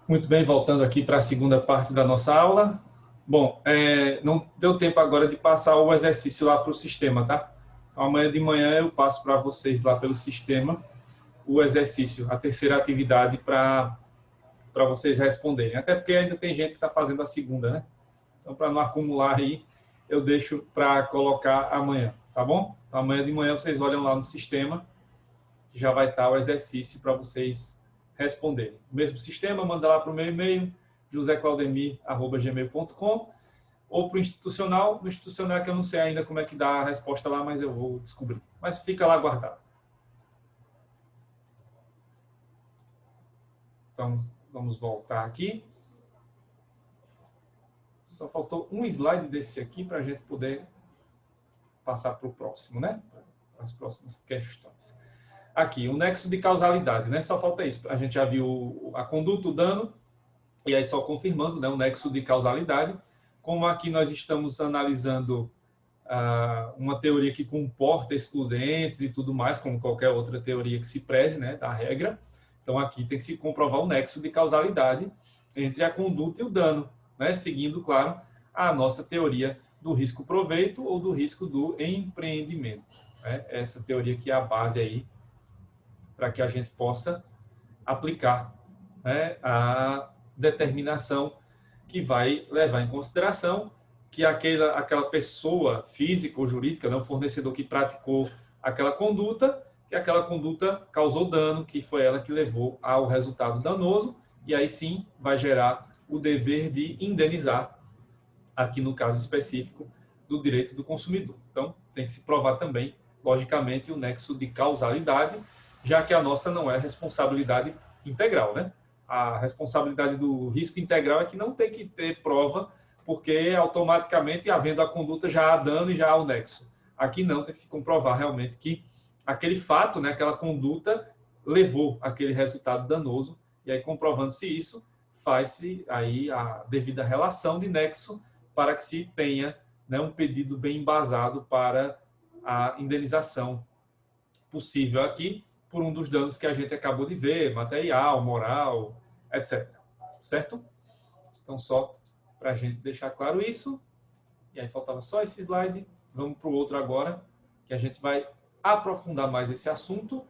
Muito bem, voltando aqui para a segunda parte da nossa aula. Bom, não deu tempo agora de passar o exercício lá para o sistema, tá? Então, amanhã de manhã eu passo para vocês lá pelo sistema o exercício, a terceira atividade para vocês responderem. Até porque ainda tem gente que está fazendo a segunda, né? Então, para não acumular aí, eu deixo para colocar amanhã, tá bom? Então, amanhã de manhã vocês olham lá no sistema, que já vai estar o exercício para vocês responderem. O mesmo sistema, manda lá para o meu e-mail, joseclaudemir@gmail.com, ou para o institucional. No institucional é que eu não sei ainda como é que dá a resposta lá, mas eu vou descobrir. Mas fica lá guardado. Então, vamos voltar aqui. Só faltou um slide desse aqui para a gente poder passar para o próximo, né? Para as próximas questões. Aqui, o nexo de causalidade, né? Só falta isso. A gente já viu a conduta, o dano, e aí só confirmando, né, o nexo de causalidade. Como aqui nós estamos analisando uma teoria que comporta excludentes e tudo mais, como qualquer outra teoria que se preze, né, da regra. Então aqui tem que se comprovar o nexo de causalidade entre a conduta e o dano, né, seguindo, claro, a nossa teoria do risco-proveito ou do risco do empreendimento. Né? Essa teoria que é a base aí para que a gente possa aplicar, né, a determinação que vai levar em consideração que aquela pessoa física ou jurídica, né, o fornecedor que praticou aquela conduta, que aquela conduta causou dano, que foi ela que levou ao resultado danoso, e aí sim vai gerar o dever de indenizar, aqui no caso específico, do direito do consumidor. Então, tem que se provar também, logicamente, o nexo de causalidade, já que a nossa não é responsabilidade integral, né? A responsabilidade do risco integral é que não tem que ter prova, porque automaticamente, havendo a conduta, já há dano e já há o nexo. Aqui não, tem que se comprovar realmente que aquele fato, né, aquela conduta, levou aquele resultado danoso, e aí comprovando-se isso, faz-se aí a devida relação de nexo para que se tenha, né, um pedido bem embasado para a indenização possível aqui por um dos danos que a gente acabou de ver, material, moral, etc. Certo? Então, só para a gente deixar claro isso. E aí faltava só esse slide. Vamos para o outro agora, que a gente vai aprofundar mais esse assunto,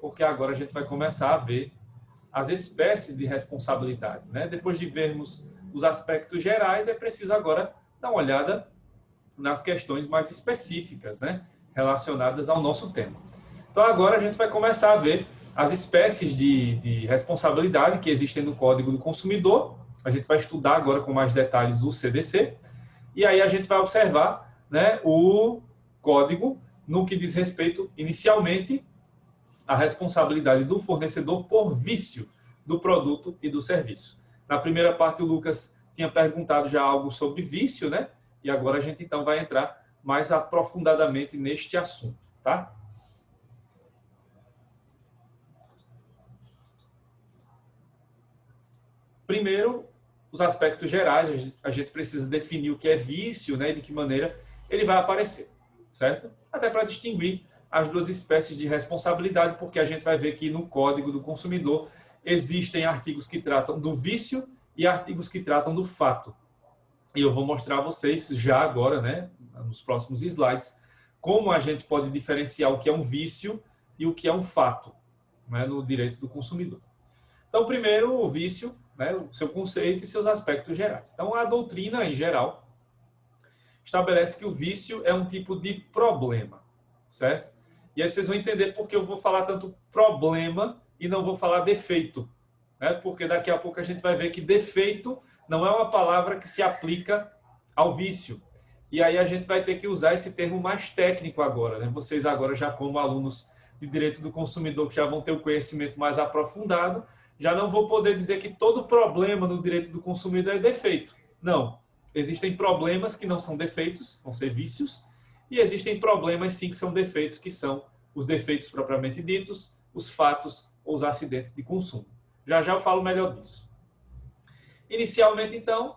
porque agora a gente vai começar a ver as espécies de responsabilidade. Né? Depois de vermos os aspectos gerais, é preciso agora dar uma olhada nas questões mais específicas, né? Relacionadas ao nosso tema. Então, agora a gente vai começar a ver as espécies de responsabilidade que existem no Código do Consumidor. A gente vai estudar agora com mais detalhes o CDC. E aí a gente vai observar, né, o código no que diz respeito, inicialmente, à responsabilidade do fornecedor por vício do produto e do serviço. Na primeira parte, o Lucas tinha perguntado já algo sobre vício, né? E agora a gente então vai entrar mais aprofundadamente neste assunto, tá? Primeiro, os aspectos gerais, a gente precisa definir o que é vício, né, e de que maneira ele vai aparecer, certo? Até para distinguir as duas espécies de responsabilidade, porque a gente vai ver que no Código do Consumidor existem artigos que tratam do vício e artigos que tratam do fato. E eu vou mostrar a vocês já agora, né, nos próximos slides, como a gente pode diferenciar o que é um vício e o que é um fato, né, no direito do consumidor. Então, primeiro, o vício, né, o seu conceito e seus aspectos gerais. Então, a doutrina, em geral, estabelece que o vício é um tipo de problema, certo? E aí vocês vão entender por que eu vou falar tanto problema e não vou falar defeito, né? Porque daqui a pouco a gente vai ver que defeito não é uma palavra que se aplica ao vício. E aí a gente vai ter que usar esse termo mais técnico agora, né? Vocês agora já como alunos de direito do consumidor que já vão ter o conhecimento mais aprofundado, já não vou poder dizer que todo problema no direito do consumidor é defeito. Não. Existem problemas que não são defeitos, vão ser vícios, e existem problemas sim que são defeitos, que são os defeitos propriamente ditos, os fatos ou os acidentes de consumo. Já já eu falo melhor disso. Inicialmente, então,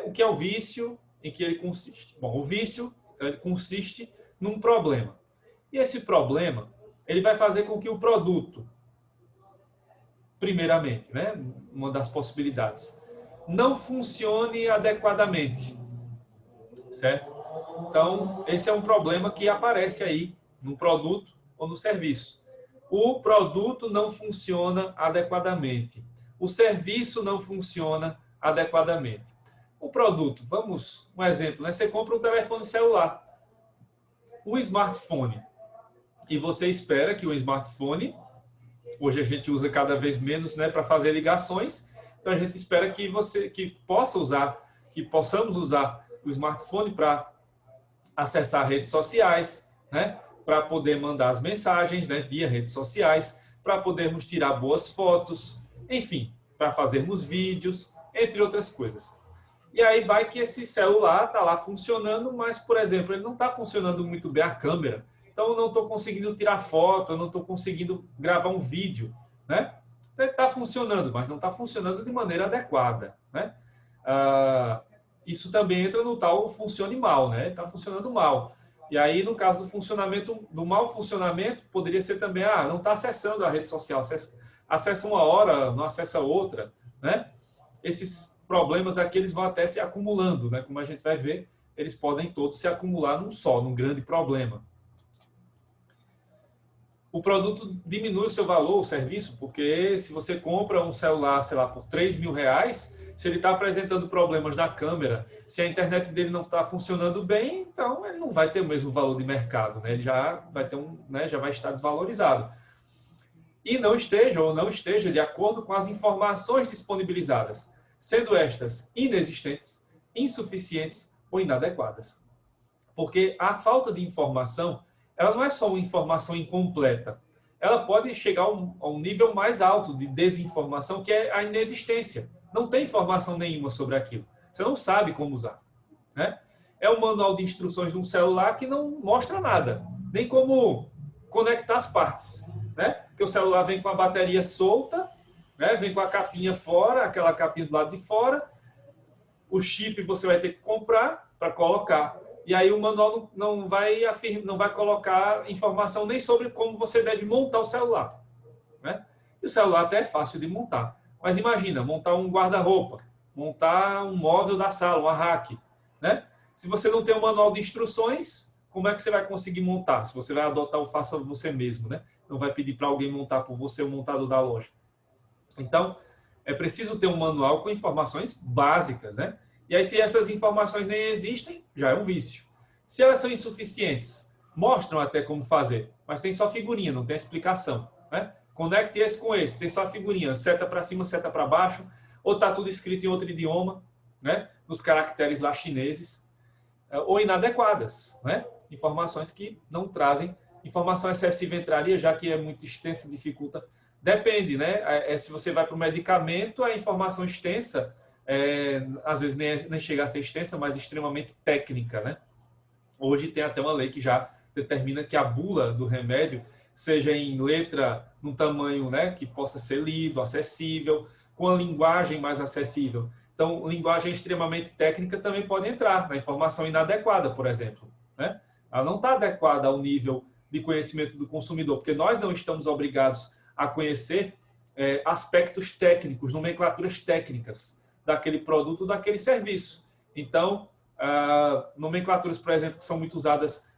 o que é o vício, em que ele consiste? Bom, o vício ele consiste num problema. E esse problema ele vai fazer com que o produto, primeiramente, né? Uma das possibilidades. Não funcione adequadamente, certo? Então, esse é um problema que aparece aí no produto ou no serviço. O produto não funciona adequadamente. O serviço não funciona adequadamente. O produto, vamos, um exemplo, né? Você compra um telefone celular, um smartphone, e você espera que o smartphone, hoje a gente usa cada vez menos, né, para fazer ligações, então a gente espera que possamos usar o smartphone para acessar redes sociais, né, para poder mandar as mensagens, né, via redes sociais, para podermos tirar boas fotos, enfim, para fazermos vídeos, entre outras coisas. E aí vai que esse celular está lá funcionando, mas, por exemplo, ele não está funcionando muito bem a câmera. Então, eu não estou conseguindo tirar foto, eu não estou conseguindo gravar um vídeo, né? Então, ele está funcionando, mas não está funcionando de maneira adequada, né? Isso também entra no tal funcione mal, né? Está funcionando mal. E aí, no caso do funcionamento, do mau funcionamento, poderia ser também, não está acessando a rede social, acessa uma hora, não acessa outra, né? Esses problemas aqui, eles vão até se acumulando, né? Como a gente vai ver, eles podem todos se acumular num grande problema. O produto diminui o seu valor, o serviço, porque se você compra um celular, sei lá, por R$3.000, se ele está apresentando problemas na câmera, se a internet dele não está funcionando bem, então ele não vai ter o mesmo valor de mercado, né? Ele já vai ter já vai estar desvalorizado. E não esteja de acordo com as informações disponibilizadas, sendo estas inexistentes, insuficientes ou inadequadas. Porque a falta de informação, ela não é só uma informação incompleta, ela pode chegar a um nível mais alto de desinformação, que é a inexistência. Não tem informação nenhuma sobre aquilo. Você não sabe como usar, né? É um manual de instruções de um celular que não mostra nada, nem como conectar as partes, né? Porque o celular vem com a bateria solta, né? Vem com a capinha fora, aquela capinha do lado de fora. O chip você vai ter que comprar para colocar. E aí o manual não vai colocar informação nem sobre como você deve montar o celular, né? E o celular até é fácil de montar. Mas imagina, montar um guarda-roupa, montar um móvel da sala, uma rack, né? Se você não tem um manual de instruções, como é que você vai conseguir montar? Se você vai adotar o faça você mesmo, né? Não vai pedir para alguém montar por você, o montador da loja. Então, é preciso ter um manual com informações básicas, né? E aí, se essas informações nem existem, já é um vício. Se elas são insuficientes, mostram até como fazer, mas tem só figurinha, não tem explicação, né? Conecte esse com esse, tem só a figurinha, seta para cima, seta para baixo, ou está tudo escrito em outro idioma, né? Nos caracteres lá chineses, ou inadequadas, né? Informações que não trazem. Informação excessiva entraria, já que é muito extensa, dificulta. Depende, né? Se você vai para o medicamento, a informação extensa, às vezes nem chega a ser extensa, mas extremamente técnica, né? Hoje tem até uma lei que já determina que a bula do remédio seja em letra, num tamanho, né, que possa ser lido, acessível, com a linguagem mais acessível. Então, linguagem extremamente técnica também pode entrar na informação inadequada, por exemplo, né? Ela não está adequada ao nível de conhecimento do consumidor, porque nós não estamos obrigados a conhecer aspectos técnicos, nomenclaturas técnicas daquele produto, daquele serviço. Então, nomenclaturas, por exemplo, que são muito usadas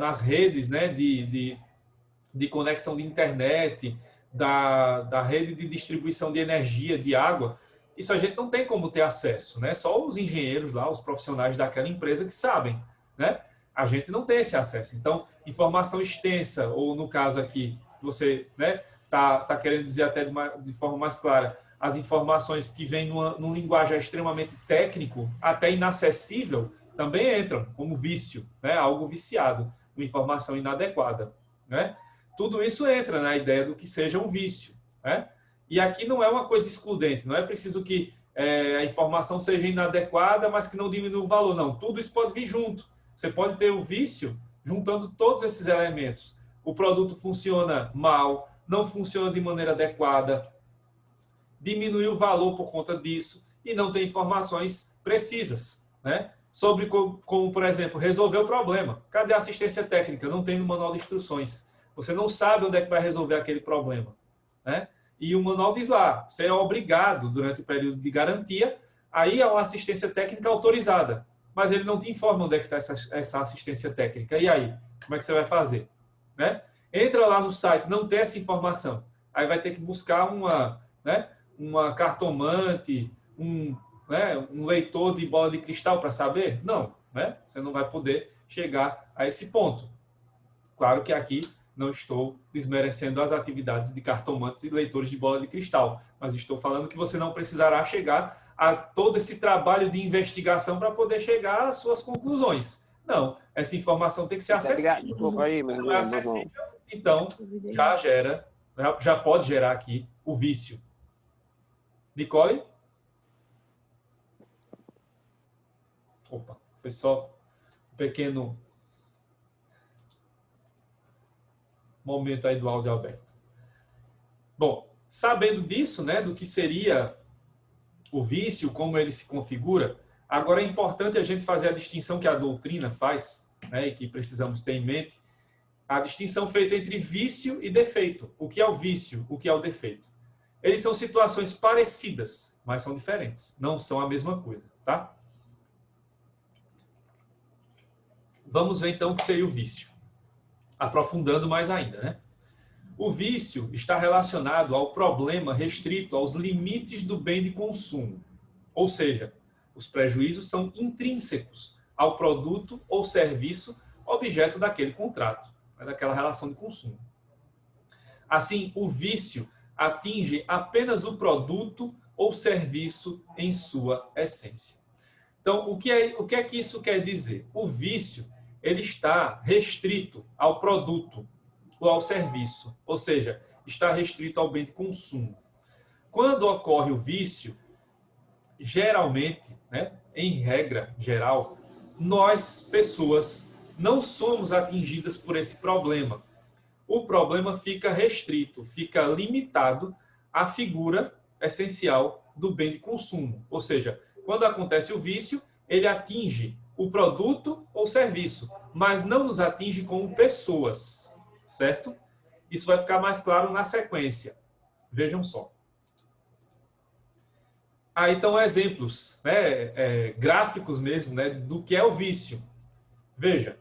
nas redes, né, de conexão de internet, da rede de distribuição de energia, de água, isso a gente não tem como ter acesso, né? Só os engenheiros lá, os profissionais daquela empresa que sabem, né? A gente não tem esse acesso. Então, informação extensa, ou no caso aqui, você, né, tá querendo dizer até de forma mais clara, as informações que vêm num linguagem extremamente técnico, até inacessível, também entram como vício, né? Algo viciado, uma informação inadequada, né? Tudo isso entra na ideia do que seja um vício, né? E aqui não é uma coisa excludente, não é preciso que a informação seja inadequada, mas que não diminua o valor, não. Tudo isso pode vir junto. Você pode ter o vício juntando todos esses elementos. O produto funciona mal, não funciona de maneira adequada, diminui o valor por conta disso e não tem informações precisas, né? Sobre como, por exemplo, resolver o problema. Cadê a assistência técnica? Não tem no manual de instruções. Você não sabe onde é que vai resolver aquele problema, né? E o manual diz lá, você é obrigado, durante o período de garantia, a ir a uma assistência técnica autorizada. Mas ele não te informa onde é que está essa assistência técnica. E aí? Como é que você vai fazer? Né? Entra lá no site, não tem essa informação. Aí vai ter que buscar uma cartomante, um leitor de bola de cristal para saber? Não, né? Você não vai poder chegar a esse ponto. Claro que aqui não estou desmerecendo as atividades de cartomantes e leitores de bola de cristal, mas estou falando que você não precisará chegar a todo esse trabalho de investigação para poder chegar às suas conclusões. Não, essa informação tem que ser acessível. Desculpa aí, não é acessível, então já pode gerar aqui o vício. Nicole? Opa, foi só um pequeno momento aí do áudio aberto. Bom, sabendo disso, né, do que seria o vício, como ele se configura, agora é importante a gente fazer a distinção que a doutrina faz, né, e que precisamos ter em mente, a distinção feita entre vício e defeito. O que é o vício? O que é o defeito? Eles são situações parecidas, mas são diferentes. Não são a mesma coisa, tá? Vamos ver então o que seria o vício. Aprofundando mais ainda, né? O vício está relacionado ao problema restrito aos limites do bem de consumo. Ou seja, os prejuízos são intrínsecos ao produto ou serviço objeto daquele contrato, daquela relação de consumo. Assim, o vício atinge apenas o produto ou serviço em sua essência. Então, o que é que isso quer dizer? O vício, ele está restrito ao produto ou ao serviço, ou seja, está restrito ao bem de consumo. Quando ocorre o vício, geralmente, né, em regra geral, nós, pessoas, não somos atingidas por esse problema. O problema fica restrito, fica limitado à figura essencial do bem de consumo. Ou seja, quando acontece o vício, ele atinge o produto ou serviço, mas não nos atinge como pessoas, certo? Isso vai ficar mais claro na sequência. Vejam só. Aí estão exemplos, né, gráficos mesmo, né, do que é o vício. Veja,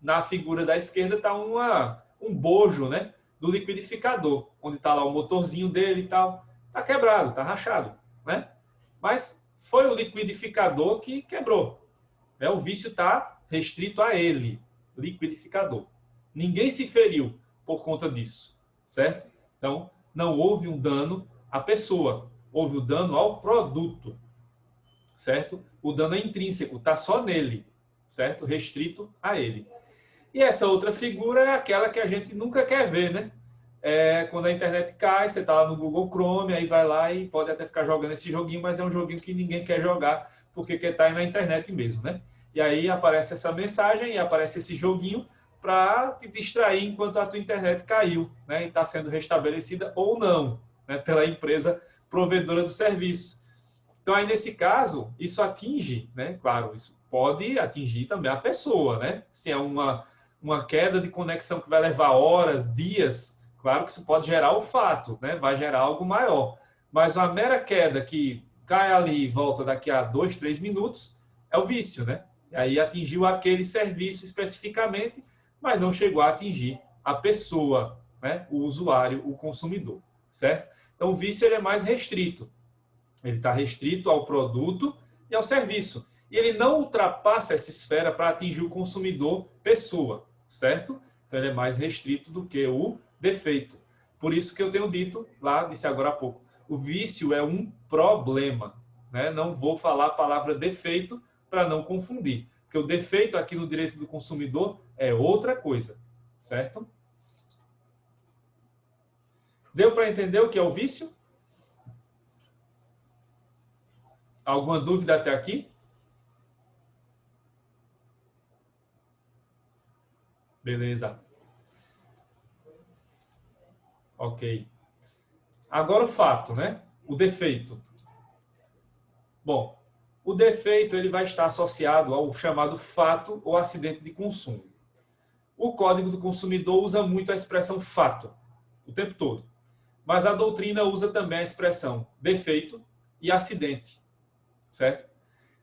na figura da esquerda está um bojo, né, do liquidificador, onde está lá o motorzinho dele e tal. Está quebrado, está rachado, né? Mas foi o liquidificador que quebrou. Né? O vício está restrito a ele, liquidificador. Ninguém se feriu por conta disso, certo? Então, não houve um dano à pessoa, houve o dano ao produto, certo? O dano é intrínseco, está só nele, certo? Restrito a ele. E essa outra figura é aquela que a gente nunca quer ver, né? Quando a internet cai, você está lá no Google Chrome, aí vai lá e pode até ficar jogando esse joguinho, mas é um joguinho que ninguém quer jogar, porque quer estar aí na internet mesmo, né? E aí aparece essa mensagem e aparece esse joguinho para te distrair enquanto a tua internet caiu, né? E está sendo restabelecida ou não, né? Pela empresa provedora do serviço. Então, aí nesse caso, isso atinge, né? Claro, isso pode atingir também a pessoa, né? Se é uma queda de conexão que vai levar horas, dias, claro que isso pode gerar o fato, né? Vai gerar algo maior. Mas a mera queda que cai ali e volta daqui a 2, 3 minutos é o vício, né? E aí atingiu aquele serviço especificamente, mas não chegou a atingir a pessoa, né? O usuário, o consumidor, certo? Então, o vício ele é mais restrito. Ele está restrito ao produto e ao serviço. E ele não ultrapassa essa esfera para atingir o consumidor pessoa, certo? Então, ele é mais restrito do que o defeito. Por isso que eu tenho dito lá, disse agora há pouco, o vício é um problema, né? Não vou falar a palavra defeito para não confundir. Porque o defeito aqui no direito do consumidor é outra coisa, certo? Deu para entender o que é o vício? Alguma dúvida até aqui? Beleza. Ok. Agora o fato, né? O defeito. Bom, o defeito ele vai estar associado ao chamado fato ou acidente de consumo. O Código do Consumidor usa muito a expressão fato, o tempo todo. Mas a doutrina usa também a expressão defeito e acidente, certo?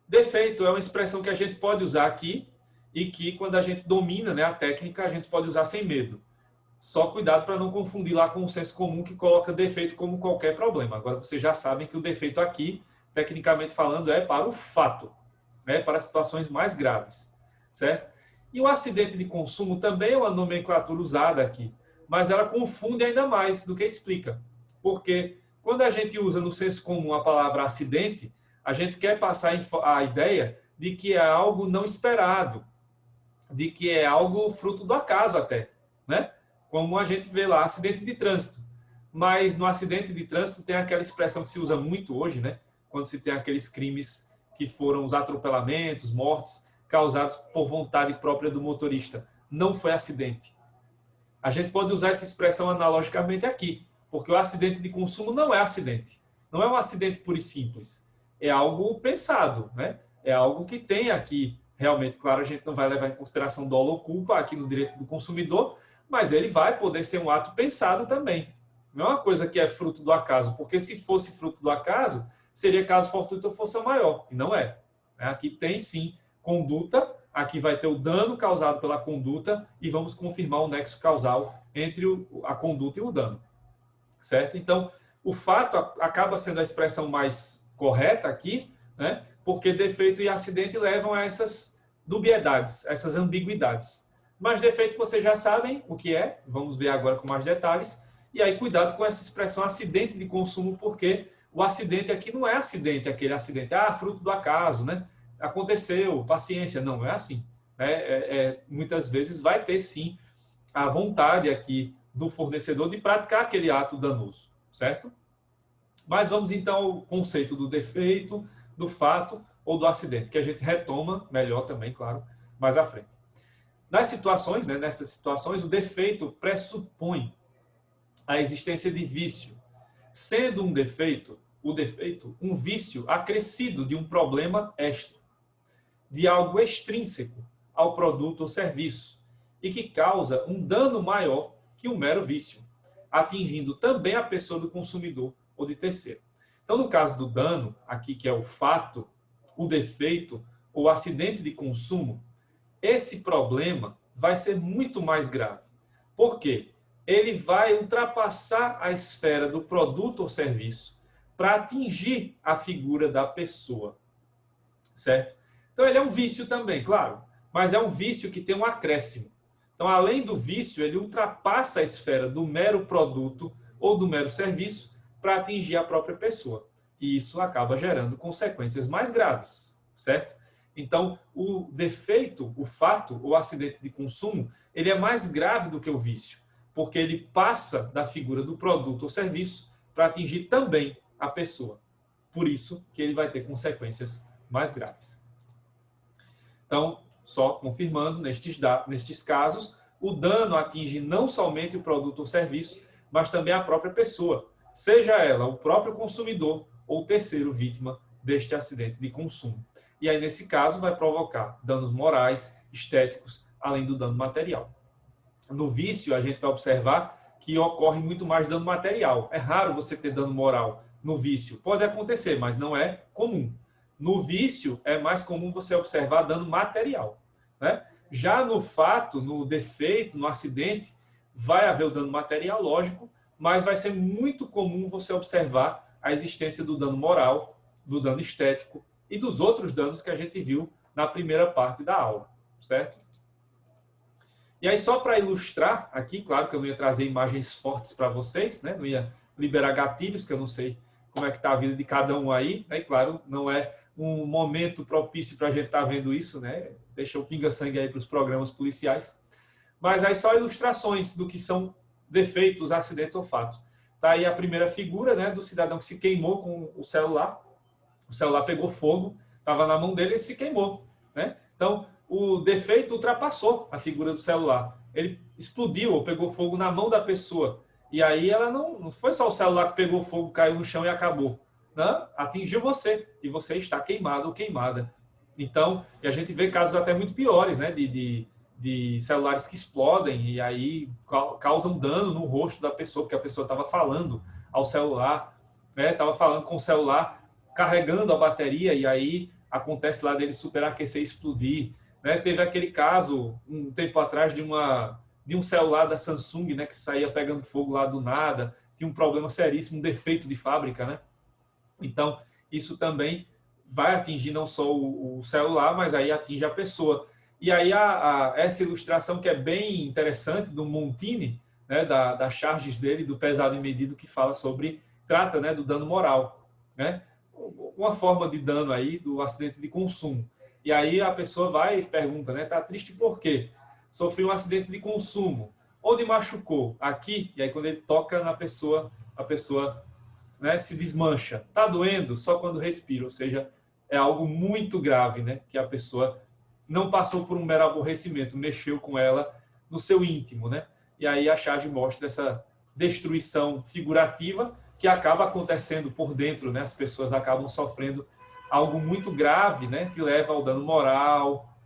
Defeito é uma expressão que a gente pode usar aqui e que, quando a gente domina, né, a técnica, a gente pode usar sem medo. Só cuidado para não confundir lá com o senso comum que coloca defeito como qualquer problema. Agora vocês já sabem que o defeito aqui, tecnicamente falando, é para o fato, né, para situações mais graves, certo? E o acidente de consumo também é uma nomenclatura usada aqui, mas ela confunde ainda mais do que explica. Porque quando a gente usa no senso comum a palavra acidente, a gente quer passar a ideia de que é algo não esperado, de que é algo fruto do acaso até, né? Como a gente vê lá, acidente de trânsito. Mas no acidente de trânsito tem aquela expressão que se usa muito hoje, né? Quando se tem aqueles crimes que foram os atropelamentos, mortes, causados por vontade própria do motorista. Não foi acidente. A gente pode usar essa expressão analogicamente aqui, porque o acidente de consumo não é acidente. Não é um acidente puro e simples. É algo pensado, né? É algo que tem aqui, realmente, claro, a gente não vai levar em consideração dolo ou culpa aqui no direito do consumidor, mas ele vai poder ser um ato pensado também. Não é uma coisa que é fruto do acaso, porque se fosse fruto do acaso, seria caso fortuito ou força maior, e não é. Aqui tem sim conduta, aqui vai ter o dano causado pela conduta e vamos confirmar o nexo causal entre a conduta e o dano. Certo? Então, o fato acaba sendo a expressão mais correta aqui, né? Porque defeito e acidente levam a essas dubiedades, essas ambiguidades. Mas defeito vocês já sabem o que é, vamos ver agora com mais detalhes. E aí, cuidado com essa expressão acidente de consumo, porque o acidente aqui não é acidente, aquele acidente, fruto do acaso, né? Aconteceu, paciência, não é assim. Muitas vezes vai ter sim a vontade aqui do fornecedor de praticar aquele ato danoso, certo? Mas vamos então ao conceito do defeito, do fato ou do acidente, que a gente retoma melhor também, claro, mais à frente. Nessas situações, o defeito pressupõe a existência de vício. Sendo um defeito, um vício acrescido de um problema extra, de algo extrínseco ao produto ou serviço, e que causa um dano maior que um mero vício, atingindo também a pessoa do consumidor ou de terceiro. Então, no caso do dano, aqui que é o fato, o defeito ou acidente de consumo, esse problema vai ser muito mais grave. Por quê? Ele vai ultrapassar a esfera do produto ou serviço para atingir a figura da pessoa, certo? Então, ele é um vício também, claro, mas é um vício que tem um acréscimo. Então, além do vício, ele ultrapassa a esfera do mero produto ou do mero serviço para atingir a própria pessoa. E isso acaba gerando consequências mais graves, certo? Então, o defeito, o fato, o acidente de consumo, ele é mais grave do que o vício, porque ele passa da figura do produto ou serviço para atingir também a pessoa. Por isso que ele vai ter consequências mais graves. Então, só confirmando, nestes casos, o dano atinge não somente o produto ou serviço, mas também a própria pessoa, seja ela o próprio consumidor ou terceiro vítima deste acidente de consumo. E aí, nesse caso, vai provocar danos morais, estéticos, além do dano material. No vício, a gente vai observar que ocorre muito mais dano material. É raro você ter dano moral no vício. Pode acontecer, mas não é comum. No vício, é mais comum você observar dano material, né? Já no fato, no defeito, no acidente, vai haver o dano material, lógico, mas vai ser muito comum você observar a existência do dano moral, do dano estético e dos outros danos que a gente viu na primeira parte da aula, certo? E aí, só para ilustrar aqui, claro que eu não ia trazer imagens fortes para vocês, né? Não ia liberar gatilhos, que eu não sei como é que está a vida de cada um aí, né? E claro, não é um momento propício para a gente estar vendo isso, né? Deixa o pinga-sangue aí para os programas policiais. Mas aí só ilustrações do que são defeitos, acidentes ou fatos. Tá aí a primeira figura, né, do cidadão que se queimou com o celular pegou fogo, estava na mão dele e se queimou, né? Então, o defeito ultrapassou a figura do celular. Ele explodiu ou pegou fogo na mão da pessoa. E aí ela não foi só o celular que pegou fogo, caiu no chão e acabou. Não, atingiu você e você está queimado ou queimada. Então, e a gente vê casos até muito piores, né, de celulares que explodem e aí causam dano no rosto da pessoa, porque a pessoa estava falando ao celular, estava falando com o celular, carregando a bateria, e aí acontece lá dele superaquecer e explodir. Né? Teve aquele caso, um tempo atrás, de um celular da Samsung, né, que saía pegando fogo lá do nada, tinha um problema seríssimo, um defeito de fábrica. Né? Então, isso também vai atingir não só o celular, mas aí atinge a pessoa. E aí essa ilustração que é bem interessante do Montini, né, das charges dele, do pesado e medido, que fala sobre, trata, né, do dano moral, né? Uma forma de dano aí do acidente de consumo. E aí a pessoa vai e pergunta, né, tá triste por quê? Sofreu um acidente de consumo. Onde machucou? Aqui. E aí quando ele toca na pessoa, a pessoa, né, se desmancha. Tá doendo só quando respira, ou seja, é algo muito grave, né, que a pessoa não passou por um mero aborrecimento, mexeu com ela no seu íntimo, né? E aí a charge mostra essa destruição figurativa que acaba acontecendo por dentro, né? As pessoas acabam sofrendo algo muito grave, né? Que leva ao dano moral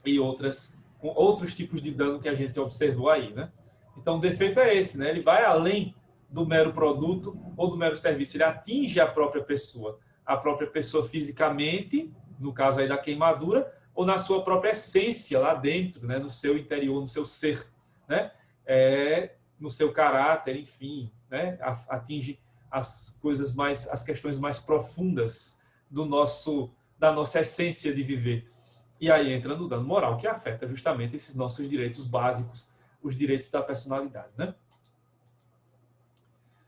e outros tipos de dano que a gente observou aí, né? Então o defeito é esse, né? Ele vai além do mero produto ou do mero serviço, ele atinge a própria pessoa fisicamente, no caso aí da queimadura, ou na sua própria essência lá dentro, né? No seu interior, no seu ser, né? No seu caráter, enfim, né? Atinge as coisas mais, as questões mais profundas da nossa essência de viver. E aí entra no dano moral, que afeta justamente esses nossos direitos básicos, os direitos da personalidade, né?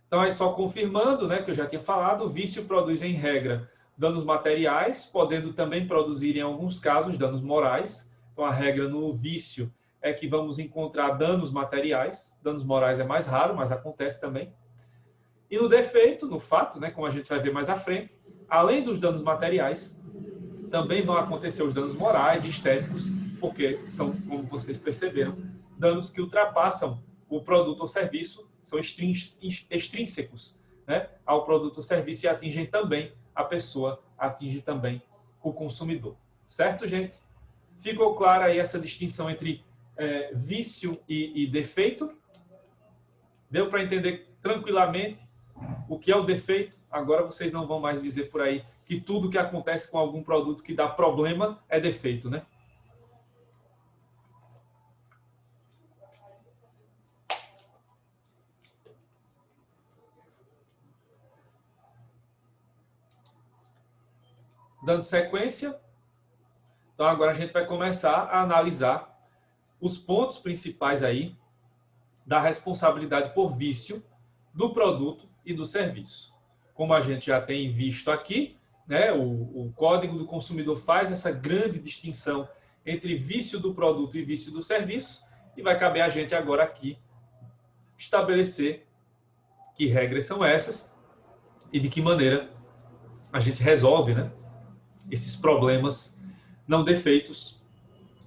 Então, aí só confirmando, né, que eu já tinha falado, o vício produz, em regra, danos materiais, podendo também produzir, em alguns casos, danos morais. Então, a regra no vício é que vamos encontrar danos materiais. Danos morais é mais raro, mas acontece também. E no defeito, no fato, né, como a gente vai ver mais à frente, além dos danos materiais, também vão acontecer os danos morais e estéticos, porque são, como vocês perceberam, danos que ultrapassam o produto ou serviço, são extrínsecos, né, ao produto ou serviço, e atingem também a pessoa, atinge também o consumidor. Certo, gente? Ficou clara aí essa distinção entre vício e defeito? Deu para entender tranquilamente o que é o defeito? Agora vocês não vão mais dizer por aí que tudo que acontece com algum produto que dá problema é defeito, né? Dando sequência, então agora a gente vai começar a analisar os pontos principais aí da responsabilidade por vício do produto e do serviço. Como a gente já tem visto aqui, né, o Código do Consumidor faz essa grande distinção entre vício do produto e vício do serviço, e vai caber a gente agora aqui estabelecer que regras são essas e de que maneira a gente resolve, né, esses problemas não defeitos,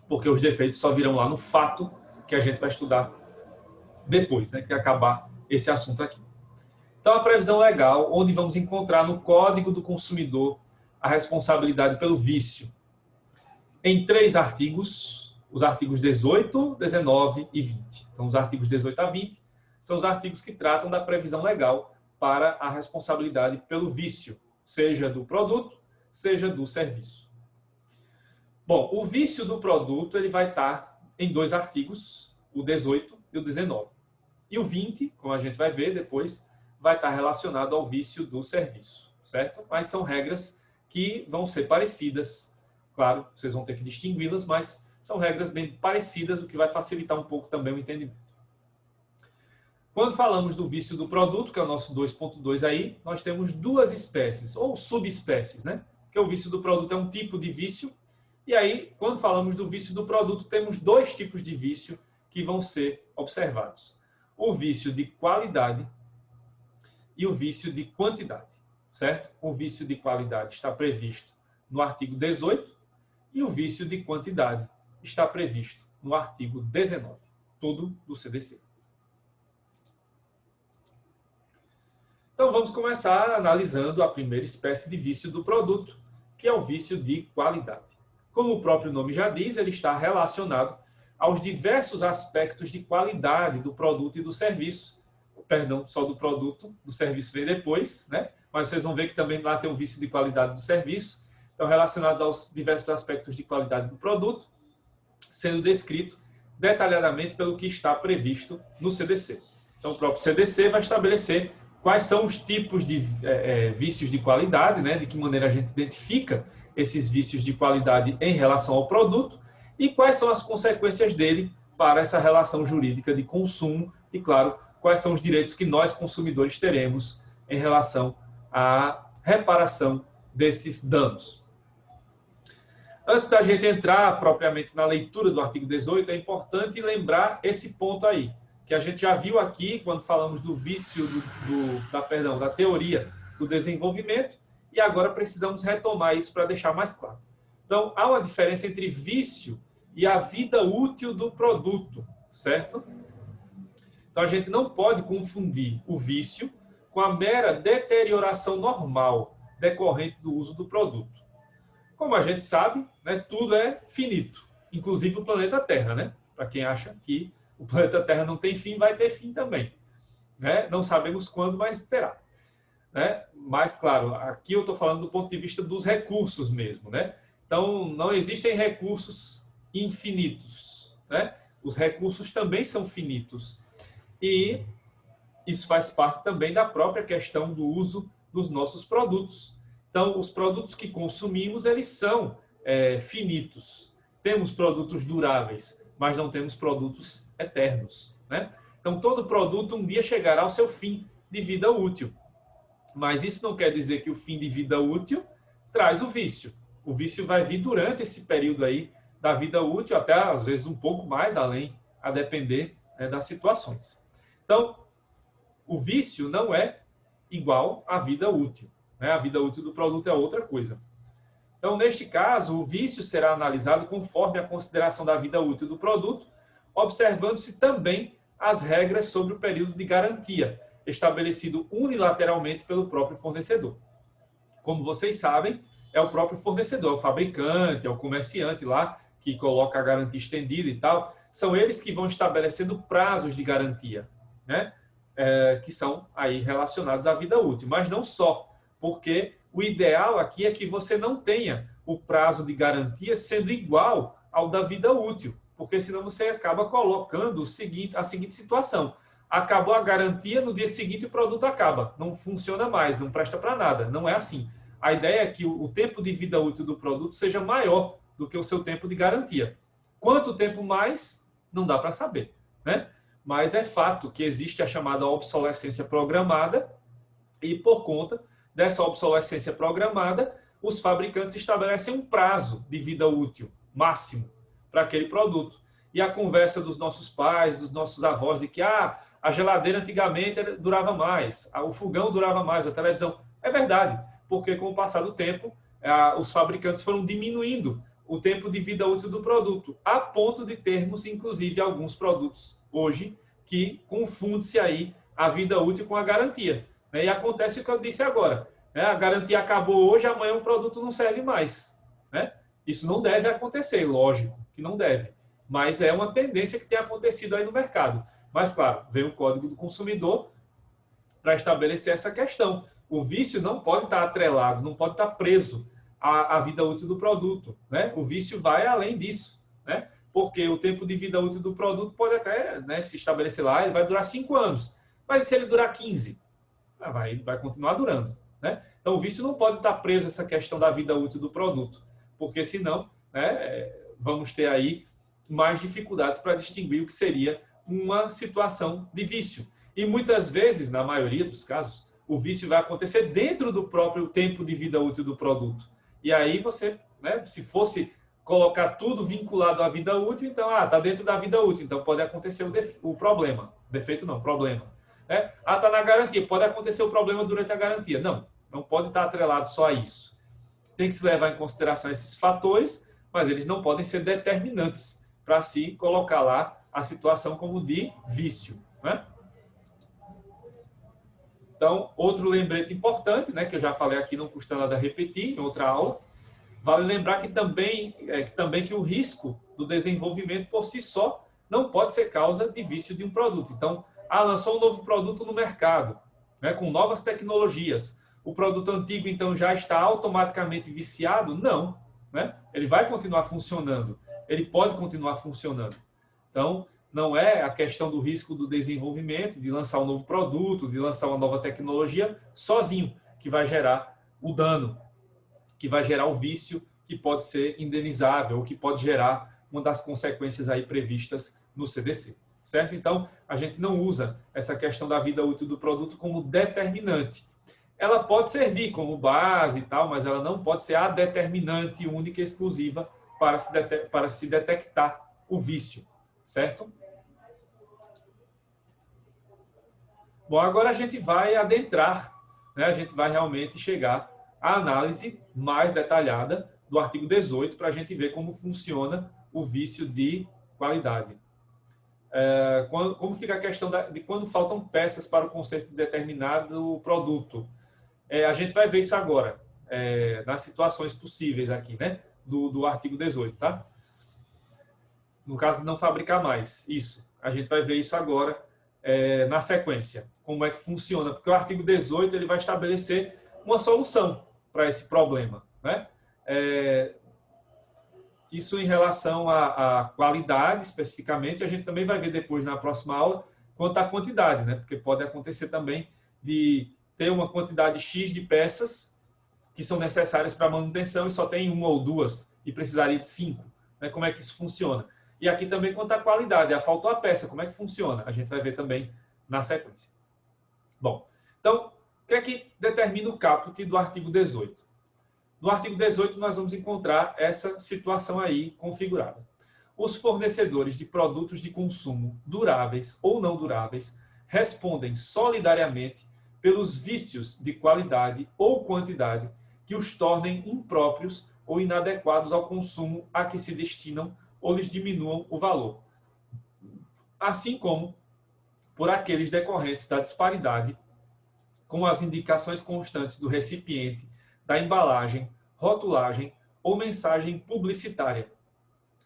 porque os defeitos só virão lá no fato que a gente vai estudar depois, né, que acabar esse assunto aqui. Então, a previsão legal, onde vamos encontrar no Código do Consumidor a responsabilidade pelo vício. Em 3 artigos, os artigos 18, 19 e 20. Então, os artigos 18 a 20 são os artigos que tratam da previsão legal para a responsabilidade pelo vício, seja do produto, seja do serviço. Bom, o vício do produto ele vai estar em 2 artigos, o 18 e o 19. E o 20, como a gente vai ver depois, vai estar relacionado ao vício do serviço, certo? Mas são regras que vão ser parecidas, claro, vocês vão ter que distingui-las, mas são regras bem parecidas, o que vai facilitar um pouco também o entendimento. Quando falamos do vício do produto, que é o nosso 2.2 aí, nós temos 2 espécies, ou subespécies, né? Que o vício do produto é um tipo de vício, e aí, quando falamos do vício do produto, temos 2 tipos de vício que vão ser observados. O vício de qualidade e o vício de quantidade, certo? O vício de qualidade está previsto no artigo 18 e o vício de quantidade está previsto no artigo 19, tudo do CDC. Então, vamos começar analisando a primeira espécie de vício do produto, que é o vício de qualidade. Como o próprio nome já diz, ele está relacionado aos diversos aspectos de qualidade do produto e do serviço perdão, só do produto, do serviço vem depois, né? Mas vocês vão ver que também lá tem o vício de qualidade do serviço, então relacionado aos diversos aspectos de qualidade do produto, sendo descrito detalhadamente pelo que está previsto no CDC. Então, o próprio CDC vai estabelecer quais são os tipos de vícios de qualidade, né? De que maneira a gente identifica esses vícios de qualidade em relação ao produto e quais são as consequências dele para essa relação jurídica de consumo e, claro, quais são os direitos que nós, consumidores, teremos em relação à reparação desses danos. Antes da gente entrar propriamente na leitura do artigo 18, é importante lembrar esse ponto aí, que a gente já viu aqui quando falamos do vício, da teoria do desenvolvimento, e agora precisamos retomar isso para deixar mais claro. Então, há uma diferença entre vício e a vida útil do produto, certo? Então, a gente não pode confundir o vício com a mera deterioração normal decorrente do uso do produto. Como a gente sabe, né, tudo é finito, inclusive o planeta Terra, né? Para quem acha que o planeta Terra não tem fim, vai ter fim também. Né? Não sabemos quando, mas terá. Né? Mas, claro, aqui eu estou falando do ponto de vista dos recursos mesmo. Né? Então, não existem recursos infinitos. Né? Os recursos também são finitos. E isso faz parte também da própria questão do uso dos nossos produtos. Então, os produtos que consumimos, eles são finitos. Temos produtos duráveis, mas não temos produtos eternos. Né? Então, todo produto um dia chegará ao seu fim de vida útil. Mas isso não quer dizer que o fim de vida útil traz o vício. O vício vai vir durante esse período aí da vida útil, até às vezes um pouco mais além, a depender das situações. Então, o vício não é igual à vida útil. Né? A vida útil do produto é outra coisa. Então, neste caso, o vício será analisado conforme a consideração da vida útil do produto, observando-se também as regras sobre o período de garantia, estabelecido unilateralmente pelo próprio fornecedor. Como vocês sabem, é o próprio fornecedor, é o fabricante, é o comerciante lá, que coloca a garantia estendida e tal. São eles que vão estabelecendo prazos de garantia, né? Que são aí relacionados à vida útil. Mas não só, porque o ideal aqui é que você não tenha o prazo de garantia sendo igual ao da vida útil, porque senão você acaba colocando a seguinte situação. Acabou a garantia, no dia seguinte o produto acaba. Não funciona mais, não presta para nada. Não é assim. A ideia é que o tempo de vida útil do produto seja maior do que o seu tempo de garantia. Quanto tempo mais, não dá para saber. Né? Mas é fato que existe a chamada obsolescência programada e, por conta dessa obsolescência programada, os fabricantes estabelecem um prazo de vida útil máximo para aquele produto. E a conversa dos nossos pais, dos nossos avós, de que a geladeira antigamente durava mais, o fogão durava mais, a televisão. É verdade, porque com o passar do tempo, os fabricantes foram diminuindo o tempo de vida útil do produto, a ponto de termos, inclusive, alguns produtos hoje que confunde-se aí a vida útil com a garantia. E acontece o que eu disse agora. A garantia acabou hoje, amanhã o produto não serve mais. Isso não deve acontecer, lógico que não deve. Mas é uma tendência que tem acontecido aí no mercado. Mas, claro, vem o Código do Consumidor para estabelecer essa questão. O vício não pode estar atrelado, não pode estar preso à vida útil do produto. O vício vai além disso. Porque o tempo de vida útil do produto pode até se estabelecer lá, ele vai durar 5 anos. Mas se ele durar 15, vai continuar durando. Então, o vício não pode estar preso a essa questão da vida útil do produto, porque senão vamos ter aí mais dificuldades para distinguir o que seria uma situação de vício. E muitas vezes, na maioria dos casos, o vício vai acontecer dentro do próprio tempo de vida útil do produto. E aí você, se fosse colocar tudo vinculado à vida útil, então, está dentro da vida útil, então pode acontecer o problema. Defeito não, problema. Está na garantia, pode acontecer o problema durante a garantia. Não pode estar atrelado só a isso. Tem que se levar em consideração esses fatores, mas eles não podem ser determinantes para se colocar lá a situação como de vício. Então, outro lembrete importante, que eu já falei aqui, não custa nada repetir, em outra aula, vale lembrar que também que o risco do desenvolvimento por si só não pode ser causa de vício de um produto. Então, lançou um novo produto no mercado, né, com novas tecnologias. O produto antigo, então, já está automaticamente viciado? Não, né? Ele vai continuar funcionando. Ele pode continuar funcionando. Então, não é a questão do risco do desenvolvimento, de lançar um novo produto, de lançar uma nova tecnologia sozinho, que vai gerar o dano, que vai gerar o vício, que pode ser indenizável, ou que pode gerar uma das consequências aí previstas no CDC. Certo? Então, a gente não usa essa questão da vida útil do produto como determinante. Ela pode servir como base e tal, mas ela não pode ser a determinante única e exclusiva para se detectar o vício. Certo? Bom, agora a gente vai adentrar, né? A gente vai realmente chegar à análise mais detalhada do artigo 18 para a gente ver como funciona o vício de qualidade. Como fica a questão de quando faltam peças para o conserto de determinado produto. A gente vai ver isso agora, nas situações possíveis aqui, né? Do artigo 18, tá? No caso de não fabricar mais, isso. A gente vai ver isso agora na sequência, como é que funciona, porque o artigo 18 ele vai estabelecer uma solução para esse problema, né? Isso em relação à qualidade, especificamente, a gente também vai ver depois na próxima aula quanto à quantidade, né? Porque pode acontecer também de ter uma quantidade X de peças que são necessárias para manutenção e só tem uma ou duas e precisaria de 5. Né? Como é que isso funciona? E aqui também quanto à qualidade, faltou a peça, como é que funciona? A gente vai ver também na sequência. Bom, então, o que é que determina o caput do artigo 18? No artigo 18, nós vamos encontrar essa situação aí configurada. Os fornecedores de produtos de consumo duráveis ou não duráveis respondem solidariamente pelos vícios de qualidade ou quantidade que os tornem impróprios ou inadequados ao consumo a que se destinam ou lhes diminuam o valor, assim como por aqueles decorrentes da disparidade com as indicações constantes do recipiente, da embalagem, rotulagem ou mensagem publicitária,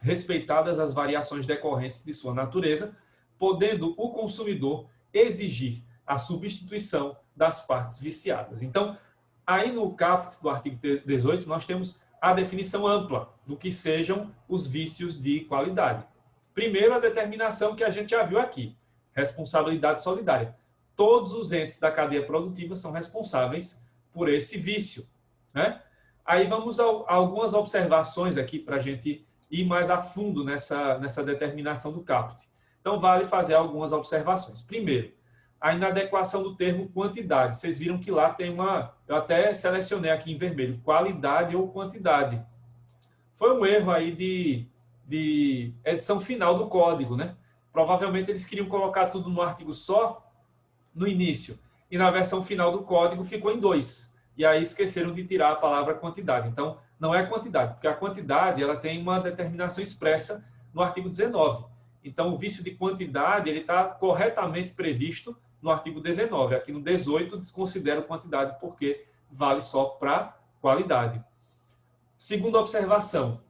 respeitadas as variações decorrentes de sua natureza, podendo o consumidor exigir a substituição das partes viciadas. Então, aí no caput do artigo 18, nós temos a definição ampla do que sejam os vícios de qualidade. Primeiro, a determinação que a gente já viu aqui, responsabilidade solidária. Todos os entes da cadeia produtiva são responsáveis por esse vício, né? Aí vamos a algumas observações aqui para a gente ir mais a fundo nessa determinação do caput. Então, vale fazer algumas observações. Primeiro, a inadequação do termo quantidade. Vocês viram que lá tem eu até selecionei aqui em vermelho, qualidade ou quantidade. Foi um erro aí de edição final do código, né? Provavelmente eles queriam colocar tudo no artigo só no início. E na versão final do código ficou em 2. E aí esqueceram de tirar a palavra quantidade. Então, não é quantidade, porque a quantidade ela tem uma determinação expressa no artigo 19. Então, o vício de quantidade ele está corretamente previsto no artigo 19. Aqui no 18, desconsidero quantidade porque vale só para qualidade. Segunda observação,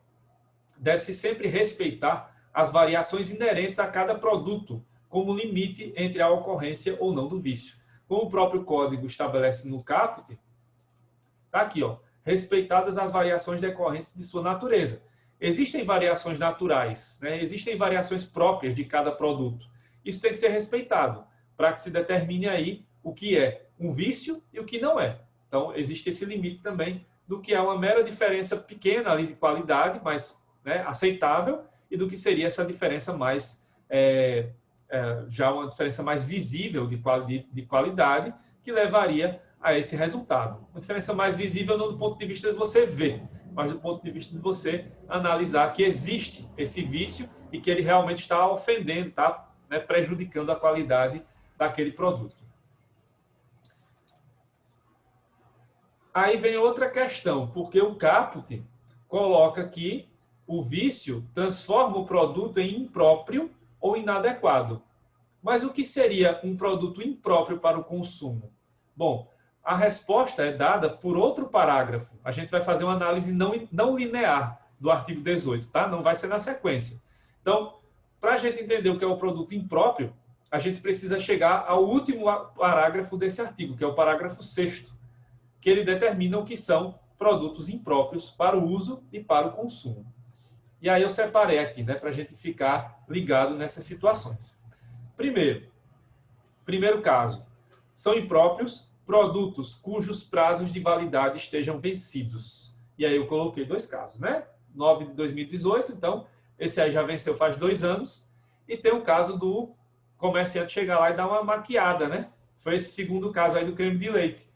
deve-se sempre respeitar as variações inerentes a cada produto, como limite entre a ocorrência ou não do vício. Como o próprio código estabelece no caput, está aqui, ó, respeitadas as variações decorrentes de sua natureza. Existem variações naturais, né? Existem variações próprias de cada produto. Isso tem que ser respeitado para que se determine aí o que é um vício e o que não é. Então, existe esse limite também do que é uma mera diferença pequena ali de qualidade, mas aceitável, e do que seria essa diferença mais, já uma diferença mais visível de qualidade, que levaria a esse resultado. Uma diferença mais visível não do ponto de vista de você ver, mas do ponto de vista de você analisar que existe esse vício e que ele realmente está ofendendo, está prejudicando a qualidade daquele produto. Aí vem outra questão, porque o caput coloca que o vício transforma o produto em impróprio ou inadequado. Mas o que seria um produto impróprio para o consumo? Bom, a resposta é dada por outro parágrafo. A gente vai fazer uma análise não linear do artigo 18, tá? Não vai ser na sequência. Então, para a gente entender o que é o produto impróprio, a gente precisa chegar ao último parágrafo desse artigo, que é o parágrafo 6º, que ele determina o que são produtos impróprios para o uso e para o consumo. E aí eu separei aqui, né, para a gente ficar ligado nessas situações. Primeiro caso, são impróprios produtos cujos prazos de validade estejam vencidos. E aí eu coloquei 2 casos, né? 9 de 2018, então esse aí já venceu faz 2 anos. E tem o caso do comerciante chegar lá e dar uma maquiada, né? Foi esse segundo caso aí do creme de leite.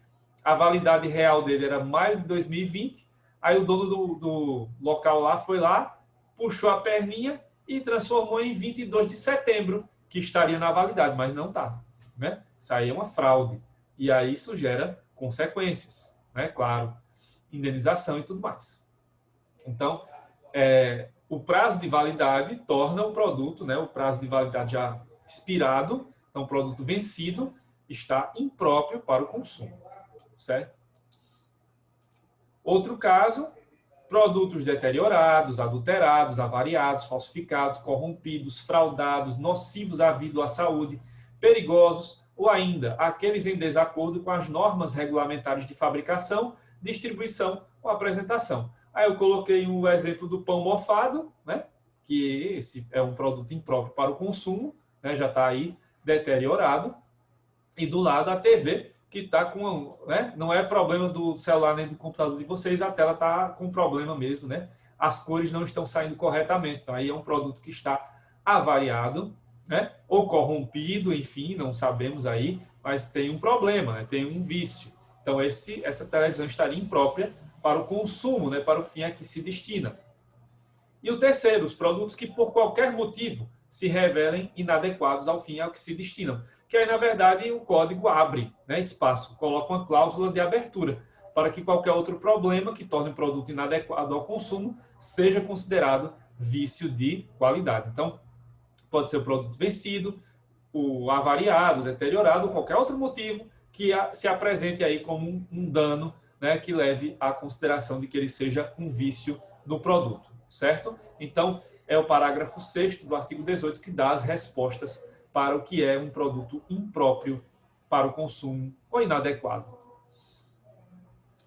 A validade real dele era maio de 2020, aí o dono do local lá foi lá, puxou a perninha e transformou em 22 de setembro, que estaria na validade, mas não está, né? Isso aí é uma fraude. E aí isso gera consequências, né? Claro, indenização e tudo mais. Então, o prazo de validade torna o produto, né? O prazo de validade já expirado, então o produto vencido está impróprio para o consumo, certo? Outro caso, produtos deteriorados, adulterados, avariados, falsificados, corrompidos, fraudados, nocivos à vida ou à saúde, perigosos, ou ainda aqueles em desacordo com as normas regulamentares de fabricação, distribuição ou apresentação. Aí eu coloquei o exemplo do pão mofado, né? Que esse é um produto impróprio para o consumo, né? Já está aí deteriorado. E do lado a TV, que está com, né? Não é problema do celular nem do computador de vocês, a tela está com problema mesmo, né? As cores não estão saindo corretamente. Então aí é um produto que está avariado, né? Ou corrompido, enfim, não sabemos aí, mas tem um problema, né? Tem um vício. Então essa televisão estaria imprópria para o consumo, né? Para o fim a que se destina. E o terceiro, os produtos que por qualquer motivo se revelem inadequados ao fim ao que se destinam. Que aí, na verdade, o código abre, né, espaço, coloca uma cláusula de abertura para que qualquer outro problema que torne o produto inadequado ao consumo seja considerado vício de qualidade. Então, pode ser o produto vencido, o avariado, deteriorado, ou qualquer outro motivo que se apresente aí como um dano, né, que leve à consideração de que ele seja um vício do produto, certo? Então, é o parágrafo 6º do artigo 18 que dá as respostas para o que é um produto impróprio para o consumo ou inadequado.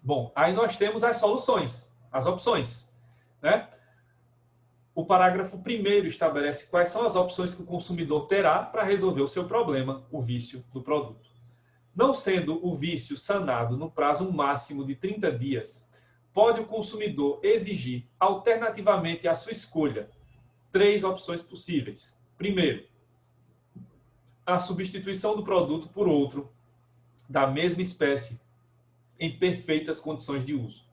Bom, aí nós temos as soluções, as opções, né? O parágrafo 1º estabelece quais são as opções que o consumidor terá para resolver o seu problema, o vício do produto. Não sendo o vício sanado no prazo máximo de 30 dias, pode o consumidor exigir, alternativamente à sua escolha, 3 opções possíveis. Primeiro, a substituição do produto por outro da mesma espécie em perfeitas condições de uso.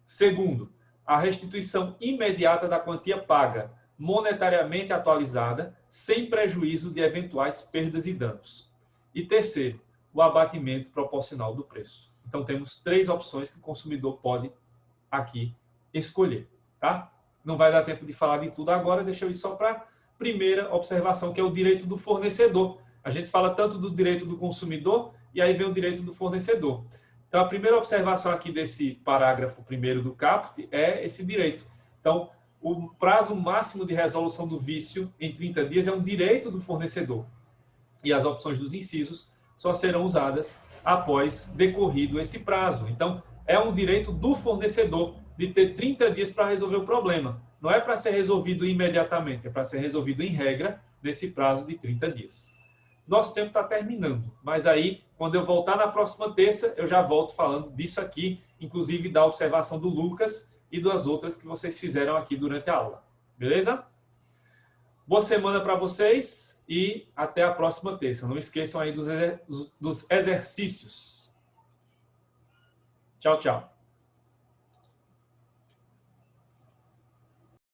Segundo, a restituição imediata da quantia paga, monetariamente atualizada, sem prejuízo de eventuais perdas e danos. E terceiro, o abatimento proporcional do preço. Então temos 3 opções que o consumidor pode aqui escolher, tá? Não vai dar tempo de falar de tudo agora, deixa eu ir só para a primeira observação, que é o direito do fornecedor. A gente fala tanto do direito do consumidor e aí vem o direito do fornecedor. Então, a primeira observação aqui desse parágrafo 1º do caput é esse direito. Então, o prazo máximo de resolução do vício em 30 dias é um direito do fornecedor. E as opções dos incisos só serão usadas após decorrido esse prazo. Então, é um direito do fornecedor de ter 30 dias para resolver o problema. Não é para ser resolvido imediatamente, é para ser resolvido em regra nesse prazo de 30 dias. Nosso tempo está terminando, mas aí, quando eu voltar na próxima terça, eu já volto falando disso aqui, inclusive da observação do Lucas e das outras que vocês fizeram aqui durante a aula. Beleza? Boa semana para vocês e até a próxima terça. Não esqueçam aí dos exercícios. Tchau, tchau.